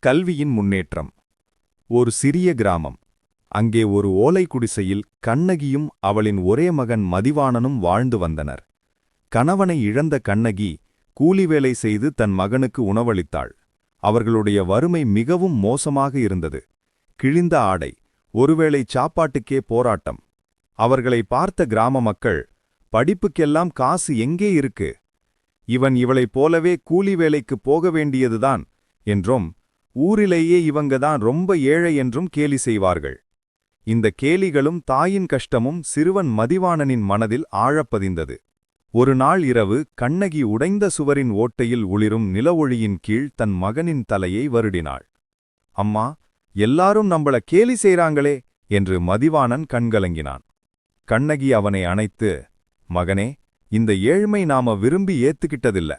கல்வியின் முன்னேற்றம். ஒரு சிறிய கிராமம். அங்கே ஒரு ஓலை குடிசையில் கண்ணகியும் அவளின் ஒரே மகன் மதிவாணனும் வாழ்ந்து வந்தனர். கணவனை இழந்த கண்ணகி கூலி வேலை செய்து தன் மகனுக்கு உணவளித்தாள். அவர்களுடைய வறுமை மிகவும் மோசமாக இருந்தது. கிழிந்த ஆடை, ஒருவேளை சாப்பாட்டுக்கே போராட்டம். அவர்களை பார்த்த கிராம மக்கள், படிப்புக்கெல்லாம் காசு எங்கே இருக்கு? இவளைப் போலவே கூலி வேலைக்கு போக வேண்டியதுதான் என்றும், ஊரிலேயே இவங்கதான் ரொம்ப ஏழை என்றும் கேலி செய்வார்கள். இந்த கேலிகளும் தாயின் கஷ்டமும் சிறுவன் மதிவாணனின் மனதில் ஆழப்பதிந்தது. ஒரு நாள் இரவு கண்ணகி உடைந்த சுவரின் ஓட்டையில் ஒளிரும் நிலவொளியின் கீழ் தன் மகனின் தலையை வருடினாள். அம்மா, எல்லாரும் நம்மள கேலி செய்றாங்களே என்று மதிவாணன் கண்கலங்கினான். கண்ணகி அவனை அணைத்து, மகனே, இந்த ஏழ்மை நாம விரும்பி ஏத்துக்கிட்டதில்ல.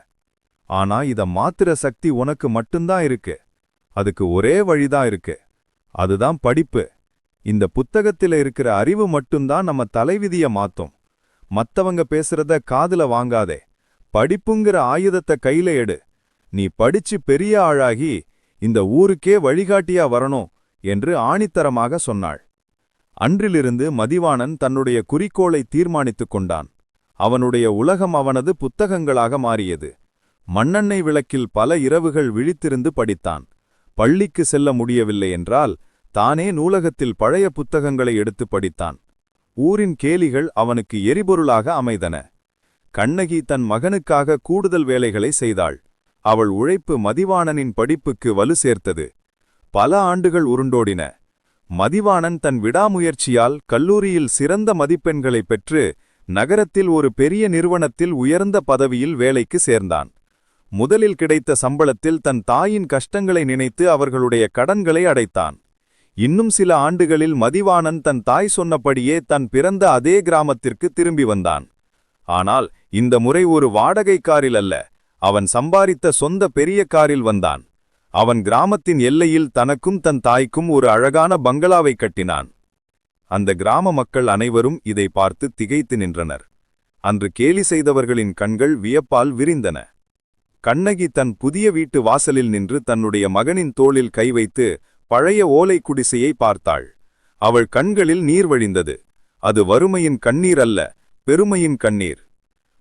ஆனா இத மாத்திர சக்தி உனக்கு மட்டும்தான் இருக்கு. அதுக்கு ஒரே வழிதான் இருக்கு. அதுதான் படிப்பு. இந்த புத்தகத்தில இருக்கிற அறிவு மட்டும்தான் நம்ம தலைவிதிய மாத்தும். மத்தவங்க பேசுறத காதுல வாங்காதே. படிப்புங்கிற ஆயுதத்தை கையில எடு. நீ படிச்சு பெரிய ஆளாகி இந்த ஊருக்கே வழிகாட்டியா வரணும் என்று ஆணித்தரமாக சொன்னாள். அன்றிலிருந்து மதிவாணன் தன்னுடைய குறிக்கோளை தீர்மானித்துக் கொண்டான். அவனுடைய உலகம் அவனது புத்தகங்களாக மாறியது. மண்ணெண்ணெய் விளக்கில் பல இரவுகள் விழித்திருந்து படித்தான். பள்ளிக்கு செல்ல முடியவில்லை என்றால் தானே நூலகத்தில் பழைய புத்தகங்களை எடுத்து படித்தான். ஊரின் கேலிகள் அவனுக்கு எரிபொருளாக அமைதன. கண்ணகி தன் மகனுக்காக கூடுதல் வேலைகளை செய்தாள். அவள் உழைப்பு மதிவாணனின் படிப்புக்கு வலு சேர்த்தது. பல ஆண்டுகள் உருண்டோடின. மதிவாணன் தன் விடாமுயற்சியால் கல்லூரியில் சிறந்த மதிப்பெண்களை பெற்று நகரத்தில் ஒரு பெரிய நிறுவனத்தில் உயர்ந்த பதவியில் வேலைக்கு சேர்ந்தான். முதலில் கிடைத்த சம்பளத்தில் தன் தாயின் கஷ்டங்களை நினைத்து அவர்களுடைய கடன்களை அடைத்தான். இன்னும் சில ஆண்டுகளில் மதிவாணன் தன் தாய் சொன்னபடியே தன் பிறந்த அதே கிராமத்திற்கு திரும்பி வந்தான். ஆனால் இந்த முறை ஒரு வாடகை காரில் அல்ல, அவன் சம்பாதித்த சொந்த பெரிய காரில் வந்தான். அவன் கிராமத்தின் எல்லையில் தனக்கும் தன் தாய்க்கும் ஒரு அழகான பங்களாவை கட்டினான். அந்த கிராம மக்கள் அனைவரும் இதை பார்த்து திகைத்து நின்றனர். அன்று கேலி செய்தவர்களின் கண்கள் வியப்பால் விரிந்தன. கண்ணகி தன் புதிய வீட்டு வாசலில் நின்று தன்னுடைய மகனின் தோளில் கை வைத்து பழைய ஓலை குடிசையை பார்த்தாள். அவள் கண்களில் நீர் வழிந்தது. அது வறுமையின் கண்ணீர் அல்ல, பெருமையின் கண்ணீர்.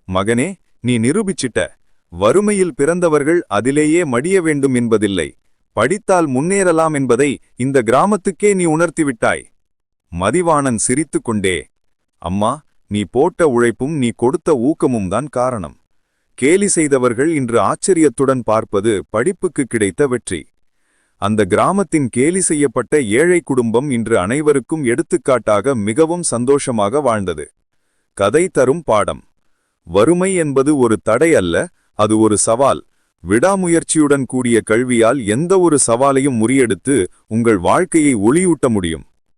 மகனே, நீ நிரூபிச்சிட்ட. வறுமையில் பிறந்தவர்கள் அதிலேயே மடிய வேண்டும் என்பதில்லை. படித்தால் முன்னேறலாம் என்பதை இந்த கிராமத்துக்கே நீ உணர்த்திவிட்டாய். மதிவாணன் சிரித்து கொண்டே, அம்மா, நீ போட்ட உழைப்பும் நீ கொடுத்த ஊக்கமும் தான் காரணம். கேலி செய்தவர்கள் இன்று ஆச்சரியத்துடன் பார்ப்பது படிப்புக்கு கிடைத்த வெற்றி. அந்த கிராமத்தின் கேலி செய்யப்பட்ட ஏழை குடும்பம் இன்று அனைவருக்கும் எடுத்துக்காட்டாக மிகவும் சந்தோஷமாக வாழ்ந்தது. கதை தரும் பாடம். வறுமை என்பது ஒரு தடை அல்ல, அது ஒரு சவால். விடாமுயற்சியுடன் கூடிய கல்வியால் எந்த ஒரு சவாலையும் முறியெடுத்து உங்கள் வாழ்க்கையை ஒளியூட்ட முடியும்.